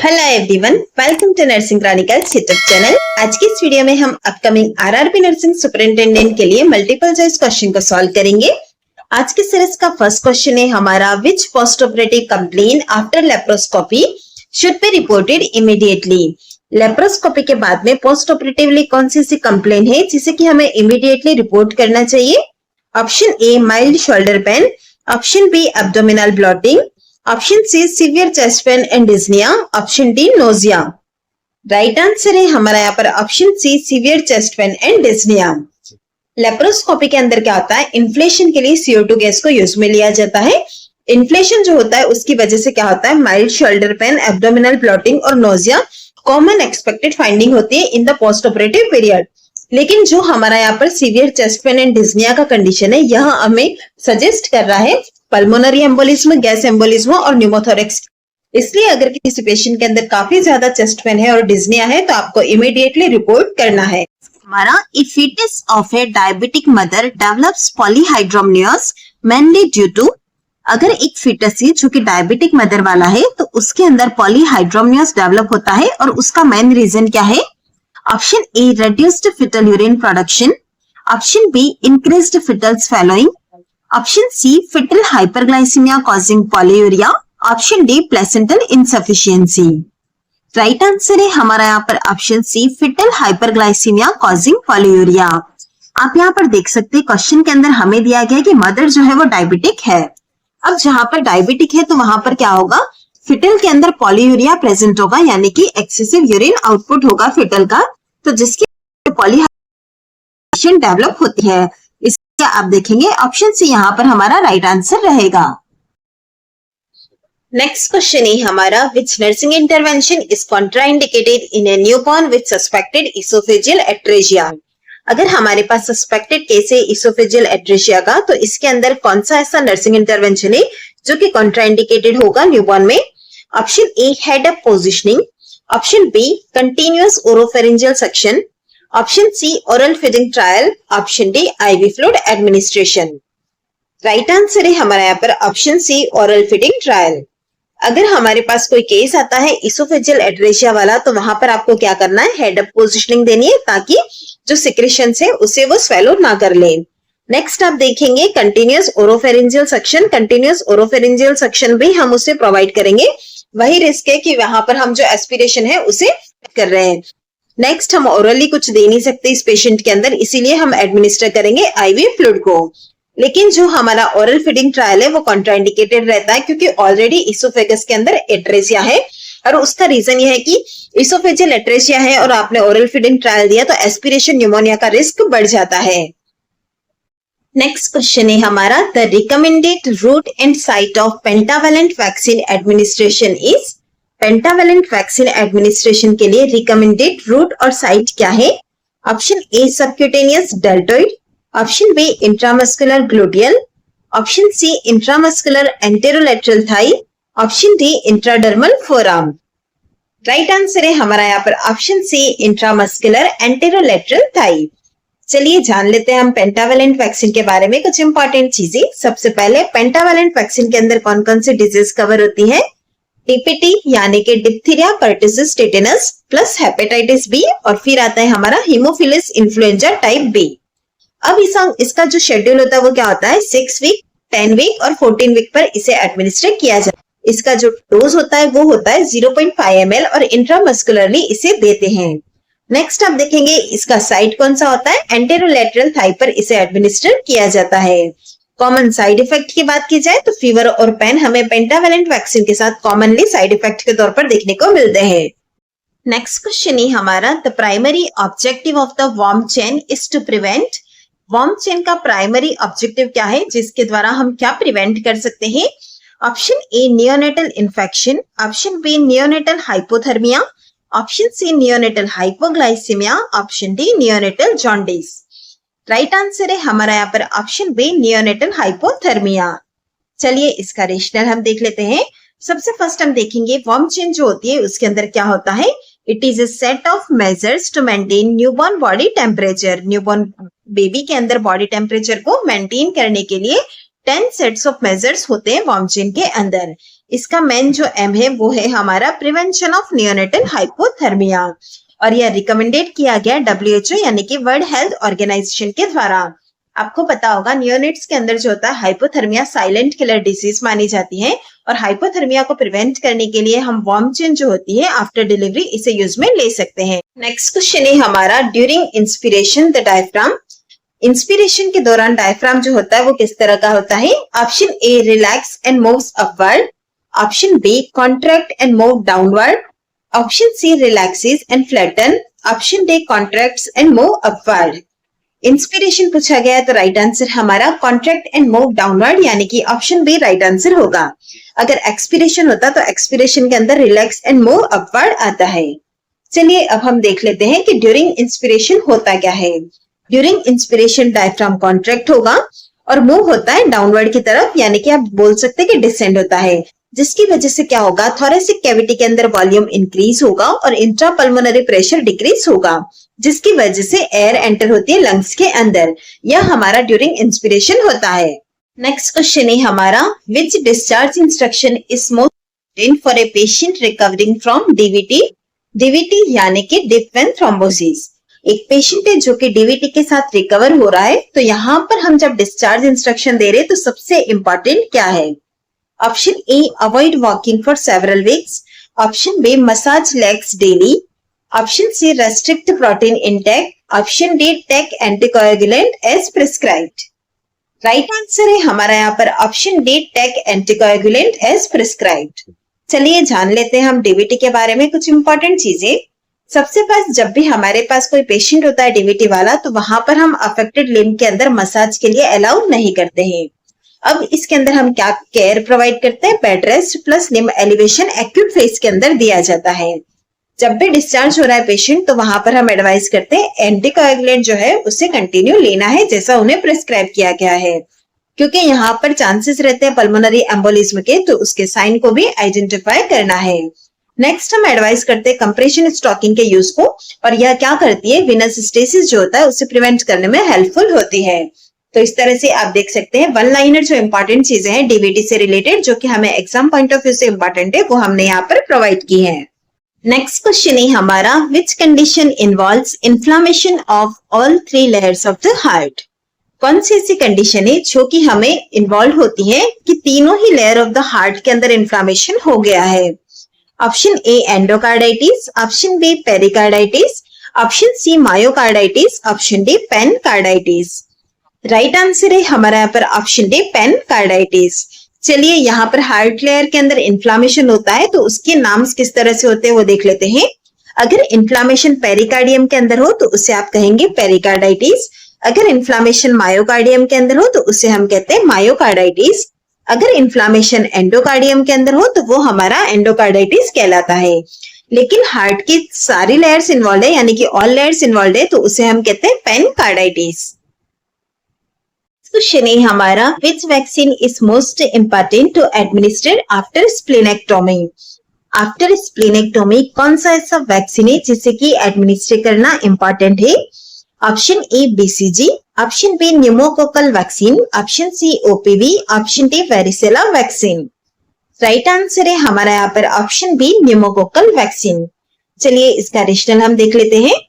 Hello everyone, welcome to Nursing Chronicles YouTube channel. आज की इस वीडियो में हम अपकमिंग आरआरबी नर्सिंग सुपरिटेंडेंट के लिए मल्टीपल चॉइस क्वेश्चन को सॉल्व करेंगे। आज के सीरीज का फर्स्ट क्वेश्चन है हमारा, which post operative complain after laparoscopy should be reported immediately. Laparoscopy के बाद में पोस्ट ऑपरेटिवली कौन सी कंप्लेन है जिसे कि हमें इमीडिएटली रिपोर्ट करना चाहिए? Option A mild shoulder pain, option B abdominal bloating, option C severe chest pain and dyspnea, option D nausea. Right answer है हमारा यहाँ पर option C severe chest pain and dyspnea. Laparoscopy के अंदर क्या होता है, इन्फ्लेशन के लिए CO2 गैस को यूज में लिया जाता है। इन्फ्लेशन जो होता है उसकी वजह से क्या होता है, mild shoulder pain, abdominal bloating और नोजिया कॉमन एक्सपेक्टेड फाइंडिंग होती है in the post operative period. लेकिन जो हमारा यहाँ पर severe chest pain and dyspnea का कंडीशन है, यह हमें सजेस्ट कर रहा है पल्मोनरी एम्बोलिज्म, गैस एम्बोलिज्म और न्यूमोथोरेक्स। इसलिए अगर किसी पेशेंट के अंदर काफी ज्यादा चेस्ट पेन है और डिस्निया है तो आपको इमीडिएटली रिपोर्ट करना है। हमारा if fetus of a diabetic mother develops polyhydramnios mainly due to, अगर एक फीटस है जो कि डायबिटिक मदर वाला है तो उसके अंदर पॉलीहाइड्रोमनियस डेवलप होता है और उसका मेन रीजन क्या है? Option A reduced fetal urine production, option B increased fetal swallowing, option C fetal hyperglycemia causing polyuria, option D placental insufficiency। Right answer है हमारा यहाँ पर option C fetal hyperglycemia causing polyuria। आप यहाँ पर देख सकते हैं क्वेश्चन के अंदर हमें दिया गया है कि मदर जो है वो डायबिटिक है। अब जहां पर डायबिटिक है तो वहां पर क्या होगा, फिटल के अंदर पॉलीयूरिया प्रेजेंट होगा, यानी कि एक्सेसिव यूरिन आउटपुट होगा फिटल का, तो जिसकी पॉलीहाइड्रेशन डेवलप होती है। इसलिए आप देखेंगे ऑप्शन सी यहाँ पर हमारा राइट आंसर रहेगा। नेक्स्ट क्वेश्चन है हमारा, विच nursing intervention is contraindicated in A newborn with suspected oesophageal atresia. अगर हमारे पास सस्पेक्टेड केस है इसोफेजियल एट्रेजिया का, तो इसके अंदर कौन सा ऐसा नर्सिंग इंटरवेंशन है जो कि कॉन्ट्राइंडिकेटेड होगा न्यूबॉर्न में? Option A head up positioning, option B continuous oropharyngeal section, option C oral feeding trial, option D IV fluid administration. Right answer है हमारा यहाँ पर option C oral feeding trial. अगर हमारे पास कोई केस आता है इसोफेजियल एट्रेजिया वाला तो वहां पर आपको क्या करना है, हेड अप पोजिशनिंग देनी है ताकि जो सिक्रेशन है उसे वो स्वेलो ना कर ले। नेक्स्ट आप देखेंगे continuous oropharyngeal section. Continuous oropharyngeal section भी हम उसे प्रोवाइड करेंगे, वही रिस्क है कि वहां पर हम जो एस्पिरेशन है उसे कर रहे हैं। नेक्स्ट हम ओरली कुछ दे नहीं सकते इस पेशेंट के अंदर, इसीलिए हम एडमिनिस्टर करेंगे आईवी फ्लूइड को। लेकिन जो हमारा ओरल फीडिंग ट्रायल है वो कॉन्ट्राइंडिकेटेड रहता है क्योंकि ऑलरेडी इसोफेगस के अंदर एट्रेजिया है, और उसका रीजन ये है कि इसोफेजियल एट्रेजिया है और आपने ओरल फीडिंग ट्रायल दिया तो एस्पिरेशन न्यूमोनिया का रिस्क बढ़ जाता है। नेक्स्ट क्वेश्चन है हमारा, the recommended route and site of pentavalent vaccine administration is. Pentavalent vaccine administration के लिए रिकमेंडेड रूट और साइट क्या है? Option A subcutaneous deltoid, option B intramuscular gluteal, option C intramuscular anterolateral thigh, option D intradermal forearm. Right answer है हमारा यहाँ पर option C intramuscular anterolateral thigh. चलिए जान लेते हैं हम पेंटावेलेंट वैक्सीन के बारे में कुछ इंपॉर्टेंट चीजें। सबसे पहले पेंटावेलेंट वैक्सीन के अंदर कौन कौन सी डिजीज कवर होती है? टीपीटी यानी कि diphtheria, pertussis, tetanus plus hepatitis B, और फिर आता है हमारा हीमोफिलस इन्फ्लुएंजा टाइप बी। अब इसका जो शेड्यूल होता है वो क्या होता है, 6 वीक, 10 वीक और 14 वीक पर इसे एडमिनिस्टर किया जाता है। इसका जो डोज होता है वो होता है 0.5 ml और इंट्रामस्कुलरली इसे देते हैं। नेक्स्ट आप देखेंगे इसका साइट कौन सा होता है, एंटेरोलेटरल थाई पर इसे एडमिनिस्टर किया जाता है। कॉमन साइड इफेक्ट की बात की जाए तो फीवर और पेन हमें पेंटावेलेंट वैक्सीन के साथ कॉमनली साइड इफेक्ट के तौर पर देखने को मिलते हैं। नेक्स्ट क्वेश्चन है हमारा, the primary objective of the warm chain is to prevent. Warm chain का प्राइमरी ऑब्जेक्टिव क्या है जिसके द्वारा हम क्या प्रिवेंट कर सकते हैं? Option A neonatal infection, option B neonatal hypothermia, option C neonatal hypoglycemia, option D neonatal jaundice. Right answer है हमारा यहाँ पर ऑप्शन बी नियोनेटल हाइपोथर्मिया। चलिए इसका रेशनल हम देख लेते हैं। सबसे फर्स्ट हम देखेंगे वार्म चेन जो होती है उसके अंदर क्या होता है, it is a set of measures to maintain newborn body temperature. Newborn baby के अंदर बॉडी टेम्परेचर को मेंटेन करने के लिए 10 सेट्स ऑफ मेजर्स होते हैं वार्म चेन के अंदर। इसका मेन जो एम है वो है हमारा प्रिवेंशन ऑफ नियोनेटल हाइपोथर्मिया, और यह रिकमेंडेड किया गया WHO यानी कि वर्ल्ड हेल्थ ऑर्गेनाइजेशन के द्वारा। आपको पता होगा नियोनेट्स के अंदर जो होता है हाइपोथर्मिया साइलेंट किलर डिजीज मानी जाती है, और हाइपोथर्मिया को प्रिवेंट करने के लिए हम वार्म चेन जो होती है आफ्टर डिलीवरी इसे यूज में ले सकते हैं। नेक्स्ट क्वेश्चन है हमारा during inspiration the diaphragm. Inspiration के दौरान डायफ्राम जो होता है वो किस तरह का होता है? Option A relax and moves upward, option B contract and move downward, option C relaxes and flatten, option D contracts and move upward. Inspiration पूछा गया तो राइट आंसर हमारा कॉन्ट्रैक्ट एंड मूव डाउनवर्ड यानी कि ऑप्शन बी राइट आंसर होगा। अगर expiration होता तो एक्सपिरेशन के अंदर रिलैक्स एंड मूव अपवर्ड आता है। चलिए अब हम देख लेते हैं कि ड्यूरिंग इंस्पिरेशन होता क्या है। ड्यूरिंग इंस्पिरेशन डायफ्राम कॉन्ट्रैक्ट होगा और मूव होता है डाउनवर्ड की तरफ, यानी कि आप बोल सकते हैं कि डिसेंड होता है, जिसकी वजह से क्या होगा, थोरेसिक कैविटी के अंदर वॉल्यूम इंक्रीज होगा और इंट्रापल्मोनरी प्रेशर डिक्रीज होगा, जिसकी वजह से एयर एंटर होती है लंग्स के अंदर। यह हमारा ड्यूरिंग इंस्पिरेशन होता है। नेक्स्ट क्वेश्चन है हमारा which discharge instruction is most important for a patient recovering from DVT. DVT यानी कि डीप वेन थ्रोम्बोसिस। एक पेशेंट है जो कि डीवीटी के साथ रिकवर हो रहा है, तो यहाँ पर हम जब डिस्चार्ज इंस्ट्रक्शन दे रहे हैं तो सबसे इंपॉर्टेंट क्या है? Option A avoid walking for several weeks, option B massage legs daily, option C restrict protein intake, option D take anticoagulant as prescribed. Right answer है हमारा यहाँ पर option D take anticoagulant as prescribed. चलिए जान लेते हैं हम DVT के बारे में कुछ इंपॉर्टेंट चीजें। सबसे पास जब भी हमारे पास कोई पेशेंट होता है डीवीटी वाला, तो वहां पर हम अफेक्टेड लिम्ब के अंदर मसाज के लिए अलाउ नहीं करते हैं। अब इसके अंदर हम क्या केयर प्रोवाइड करते हैं? Bed rest plus limb elevation acute phase के अंदर दिया जाता है। जब भी डिस्चार्ज हो रहा है पेशेंट, तो वहां पर हम एडवाइस करते हैं एंटीकोएगुलेंट जो है उसे कंटिन्यू लेना है जैसा उन्हें प्रिस्क्राइब किया गया है, क्योंकि यहाँ पर चांसेस रहते हैं पल्मोनरी एम्बोलिज्म के, तो उसके साइन को भी आइडेंटिफाई करना है। नेक्स्ट हम एडवाइस करते हैं कंप्रेशन स्टॉकिंग के यूज को, और यह क्या करती है, विनस स्टेसिस जो होता है उसे प्रिवेंट करने में हेल्पफुल होती है। तो इस तरह से आप देख सकते हैं वन लाइनर जो इंपॉर्टेंट चीजें हैं डीवीटी से रिलेटेड, जो कि हमें एग्जाम पॉइंट ऑफ व्यू से इंपॉर्टेंट है, वो हमने यहाँ पर प्रोवाइड की है। नेक्स्ट क्वेश्चन है हमारा which condition involves inflammation of all 3 layers of the heart. कौन सी ऐसी कंडीशन है जो कि हमें इन्वॉल्व होती है कि तीनों ही लेयर ऑफ द हार्ट के अंदर इन्फ्लामेशन हो गया है? Option A endocarditis, option B pericarditis, option C myocarditis, option D pancarditis. Right answer है हमारा यहाँ पर ऑप्शन डी पेनकार्डाइटिस। चलिए यहाँ पर हार्ट लेयर के अंदर इन्फ्लामेशन होता है तो उसके नाम किस तरह से होते हैं वो देख लेते हैं। अगर इन्फ्लामेशन पेरिकार्डियम के अंदर हो तो उसे आप कहेंगे पेरिकार्डाइटिस, अगर इन्फ्लामेशन मायोकार्डियम के अंदर हो तो उसे हम कहते हैं मायोकार्डाइटिस, अगर इन्फ्लामेशन एंडोकार्डियम के अंदर हो तो वो हमारा एंडोकार्डाइटिस कहलाता है। लेकिन हार्ट की सारी लेयर्स इन्वॉल्व है यानी कि ऑल लेयर्स इन्वॉल्व है तो उसे हम कहते हैं पेनकार्डाइटिस। क्वेश्चन है हमारा which vaccine is most important to administer after splenectomy. After splenectomy कौन सा ऐसा वैक्सीन है जिसे कि एडमिनिस्टर करना इम्पोर्टेंट है? Option A BCG, option B pneumococcal vaccine, option C OPV, option D varicella vaccine. Right answer है हमारा यहाँ पर ऑप्शन बी न्यूमोकोकल वैक्सीन। चलिए इसका रेशनल हम देख लेते हैं।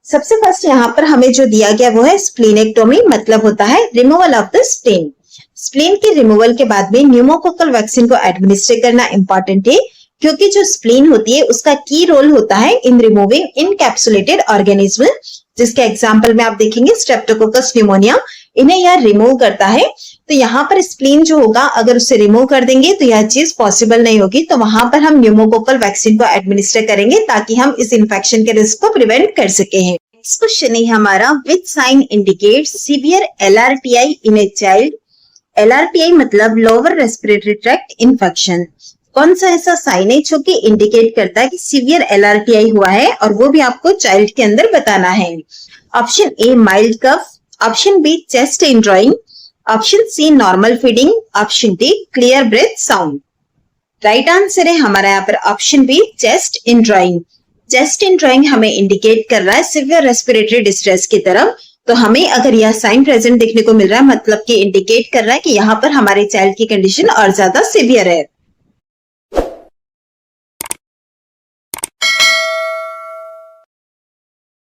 सबसे फर्स्ट यहाँ पर हमें जो दिया गया वो है स्प्लीनेक्टोमी, मतलब होता है removal of the spleen. Spleen के रिमूवल के बाद में न्यूमोकोकल वैक्सीन को एडमिनिस्टर करना इंपॉर्टेंट है, क्योंकि जो स्प्लीन होती है उसका की रोल होता है इन रिमूविंग इनकैप्सुलेटेड ऑर्गेनिज्म, जिसके एग्जाम्पल में आप देखेंगे स्ट्रेप्टोकोकस न्यूमोनिया, इन्हें यह रिमूव करता है। तो यहाँ पर स्प्लीन जो होगा अगर उसे रिमूव कर देंगे तो यह चीज पॉसिबल नहीं होगी, तो वहां पर हम न्यूमोकोकल वैक्सीन को एडमिनिस्टर करेंगे ताकि हम इस इन्फेक्शन के रिस्क को प्रिवेंट कर सके हैं। नेक्स्ट क्वेश्चन है हमारा which sign indicates severe LRTI in a child. LRTI मतलब लोअर रेस्पिरेटरी ट्रैक्ट इन्फेक्शन। कौन सा ऐसा साइन है जो कि इंडिकेट करता है कि सीवियर एलआरटीआई हुआ है, और वो भी आपको चाइल्ड के अंदर बताना है। Option A mild cough, option B chest indrawing, option C normal feeding, option D clear breath sound. Right answer है हमारा यहाँ पर option B chest indrawing. Chest indrawing हमें इंडिकेट कर रहा है सिवियर रेस्पिरेटरी डिस्ट्रेस की तरफ। तो हमें अगर यह साइन प्रेजेंट देखने को मिल रहा है, मतलब कि इंडिकेट कर रहा है कि यहाँ पर हमारे चाइल्ड की कंडीशन और ज्यादा सिवियर है।